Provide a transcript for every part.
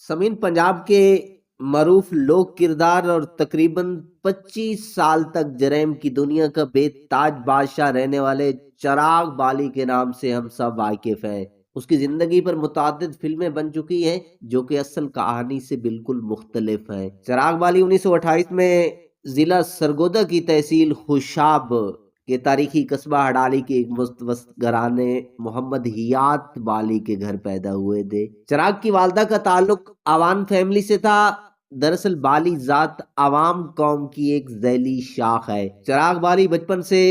समीन पंजाब के मरूफ लोक किरदार और तकरीबन 25 साल तक जरैम की दुनिया का बेताज बादशाह रहने वाले चिराग बाली के नाम से हम सब वाकिफ हैं। उसकी जिंदगी पर मुतादिद फिल्में बन चुकी हैं जो कि असल कहानी से बिल्कुल मुख्तलिफ हैं। चिराग बाली 1928 में जिला सरगोदा की तहसील खुशाब के तारीखी कस्बा हडाली के एक मुस्तवस्त घराने मोहम्मद हियात बाली के घर पैदा हुए थे। चिराग की वालदा का ताल्लुक आवान फैमिली से था। दरअसल बाली जात आवाम कौम की एक ज़ैली शाख है। चिराग बाली बचपन से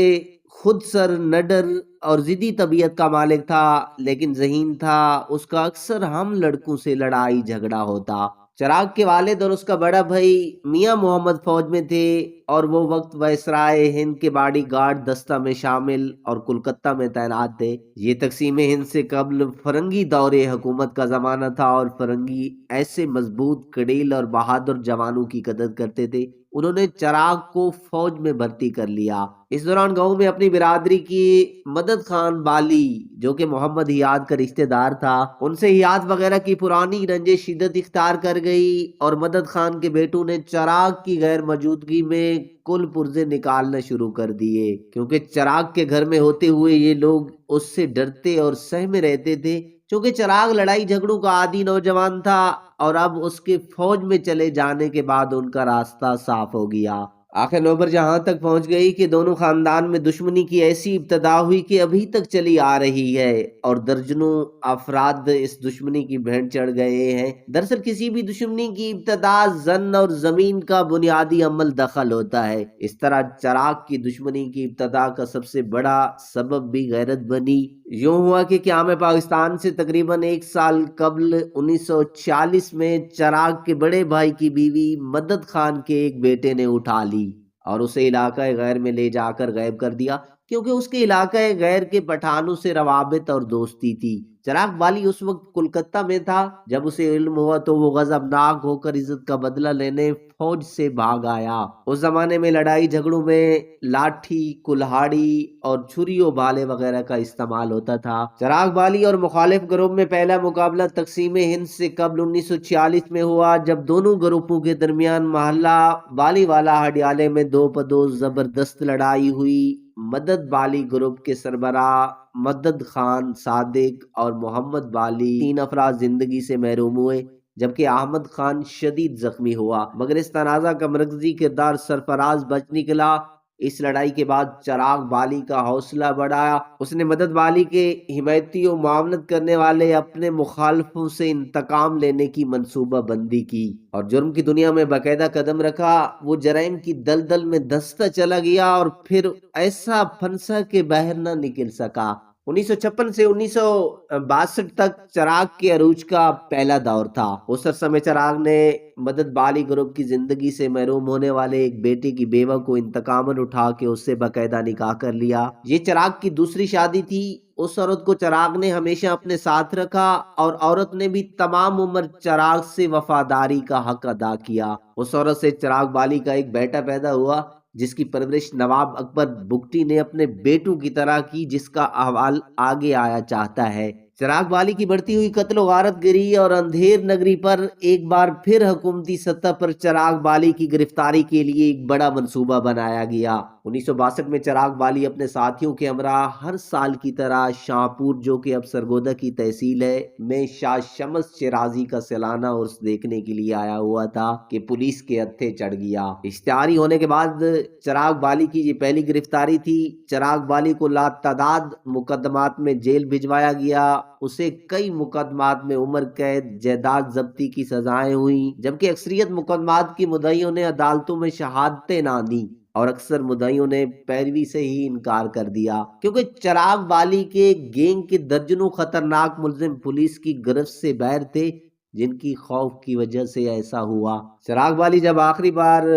खुद सर नडर और जिद्दी तबीयत का मालिक था, लेकिन ज़हीन था। उसका अक्सर हम लड़कों से लड़ाई झगड़ा होता। चिराग के वालिद और उसका बड़ा भाई मियां मोहम्मद फौज में थे और वो वक्त वायसराय हिंद के बॉडी गार्ड दस्ता में शामिल और कोलकाता में तैनात थे। ये तकसीम हिंद से कबल फरंगी दौरे हुकूमत का जमाना था और फरंगी ऐसे मजबूत कड़ील और बहादुर जवानों की कदर करते थे। उन्होंने चिराग को फौज में भर्ती कर लिया। इस दौरान गांव में अपनी बिरादरी की मदद खान बाली, जो कि मोहम्मद हियाद का रिश्तेदार था, उनसे हियाद वगैरह की पुरानी रंजिश शिद्दत इख्तियार कर गई और मदद खान के बेटों ने चिराग की गैर मौजूदगी में कुल पुर्जे निकालना शुरू कर दिए, क्योंकि चिराग के घर में होते हुए ये लोग उससे डरते और सहमे रहते थे। क्योंकि चिराग लड़ाई झगड़ों का आदी नौजवान था और अब उसके फौज में चले जाने के बाद उनका रास्ता साफ हो गया। आखिर नौबत जहां तक पहुंच गई कि दोनों खानदान में दुश्मनी की ऐसी इब्तदा हुई कि अभी तक चली आ रही है और दर्जनों अफराद इस दुश्मनी की भेंट चढ़ गए हैं। दरअसल किसी भी दुश्मनी की इब्तदा जन और जमीन का बुनियादी अमल दखल होता है। इस तरह चिराग की दुश्मनी की इब्तदा का सबसे बड़ा सबब भी गैरत बनी। यूं हुआ कि क़याम पाकिस्तान से तकरीबन एक साल कबल 1946 में चिराग के बड़े भाई की बीवी मदद खान के एक बेटे ने उठा ली और उसे इलाका गैर में ले जाकर गायब कर दिया, क्योंकि उसके इलाका गैर के पठानों से रवाबित और दोस्ती थी। चिराग बाली उस वक्त कोलकाता में था। जब उसे इल्म हुआ तो वो गजबनाक होकर इज्जत का बदला लेने फौज से भाग आया। उस जमाने में लड़ाई झगड़ों में लाठी, कुल्हाड़ी और छुरियों भाले वगैरह का इस्तेमाल होता था। चिराग बाली और मुखालिफ ग्रुप में पहला मुकाबला तकसीम हिंद से कबल 1946 में हुआ, जब दोनों ग्रुपों के दरमियान मोहल्ला बाली वाला हडियाले में दो पदो जबरदस्त लड़ाई हुई। मदद बाली ग्रुप के सरबराह मदद खान, सादिक और मोहम्मद बाली तीन अफराद जिंदगी से महरूम हुए, जबकि अहमद खान शदीद जख्मी हुआ। मगर इस तनाज़ा का मरकजी किरदार सरफराज बच निकला। इस लड़ाई के बाद चिराग बाली का हौसला बढ़ाया। उसने मदद बाली के हिमायती और मुआवनत करने वाले अपने मुखालफों से इंतकाम लेने की मंसूबा बंदी की और जुर्म की दुनिया में बाकायदा कदम रखा। वो जराइम की दलदल में धंसता चला गया और फिर ऐसा फंसा कि बाहर न निकल सका। 1956 से 1962 तक चिराग के अरूज का पहला दौर था। उस समय चिराग ने मदद बाली ग्रुप की जिंदगी से महरूम होने वाले एक बेटे की बेवा को इंतकामन उठा के उससे बाकायदा निकाह कर लिया। ये चिराग की दूसरी शादी थी। उस औरत को चिराग ने हमेशा अपने साथ रखा और औरत ने भी तमाम उम्र चिराग से वफादारी का हक अदा किया। उस औरत से चिराग बाली का एक बेटा पैदा हुआ, जिसकी परवरिश नवाब अकबर बुगटी ने अपने बेटों की तरह की, जिसका अहवाल आगे आया चाहता है। चिराग बाली की बढ़ती हुई कत्ल गारत गिरी और अंधेर नगरी पर एक बार फिर हुकूमती सतह पर चिराग बाली की गिरफ्तारी के लिए एक बड़ा मंसूबा बनाया गया। 1962 में चिराग बाली अपने साथियों के हमरा हर साल की तरह शाहपुर, जो कि अब सरगोदा की तहसील है, में शाह शमस शिराजी का सालाना उर्स देखने के लिए आया हुआ था कि पुलिस के हत्थे चढ़ गया। इश्तिहारी होने के बाद चिराग बाली की ये पहली गिरफ्तारी थी। चिराग बाली को लातादाद मुकदमात में जेल भिजवाया गया। उसे कई मुकदमात में उम्र कैद, जायदाद जब्ती की सजाएं हुई, जबकि अक्सरियत मुकदमात की मुद्दइयों ने अदालतों में शहादतें ना दी और अक्सर मुद्दइयों ने पैरवी से ही इनकार कर दिया, क्योंकि चिराग बाली के गैंग के दर्जनों खतरनाक मुलजिम पुलिस की गिरफ्त से बाहर थे, जिनकी खौफ की वजह से ऐसा हुआ। चिराग बाली जब आखिरी बार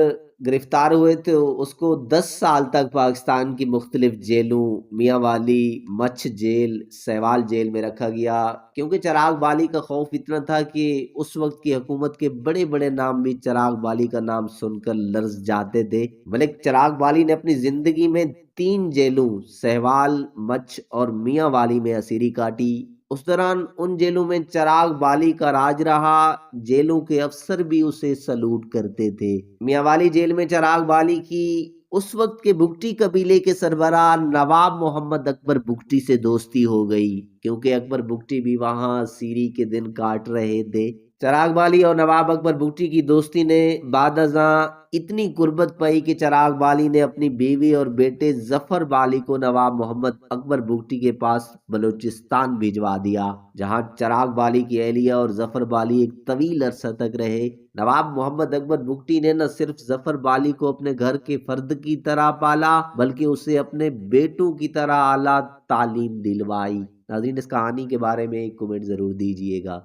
गिरफ्तार हुए थे उसको 10 साल तक पाकिस्तान की मुख्तलिफ जेलों, मियाँ वाली, मच्छ जेल, सहवाल जेल में रखा गया, क्योंकि चिराग बाली का खौफ इतना था कि उस वक्त की हुकूमत के बड़े बड़े नाम भी चिराग बाली का नाम सुनकर लर्ज जाते थे। मलिक चिराग बाली ने अपनी जिंदगी में 3 जेलों, सहवाल, मच्छ और मियाँ वाली में असीरी काटी। اس دوران ان جیلوں میں چراغ بالی کا راج رہا، جیلوں کے افسر بھی اسے سلوٹ کرتے تھے۔ میاں والی جیل میں چراغ بالی کی اس وقت کے بگٹی قبیلے کے سربراہ نواب محمد اکبر بگٹی سے دوستی ہو گئی، کیونکہ اکبر بگٹی بھی وہاں سیری کے دن کاٹ رہے تھے۔ چراغ بالی اور نواب اکبر بگٹی کی دوستی نے بعد ازاں اتنی قربت پائی کہ چراغ بالی نے اپنی بیوی اور بیٹے ظفر بالی کو نواب محمد اکبر بگٹی کے پاس بلوچستان بھجوا دیا، جہاں چراغ بالی کی اہلیہ اور ظفر بالی ایک طویل عرصہ تک رہے۔ نواب محمد اکبر بگٹی نے نہ صرف ظفر بالی کو اپنے گھر کے فرد کی طرح پالا، بلکہ اسے اپنے بیٹوں کی طرح اعلیٰ تعلیم دلوائی۔ ناظرین، اس کہانی کے بارے میں ایک کمنٹ ضرور دیجئے گا۔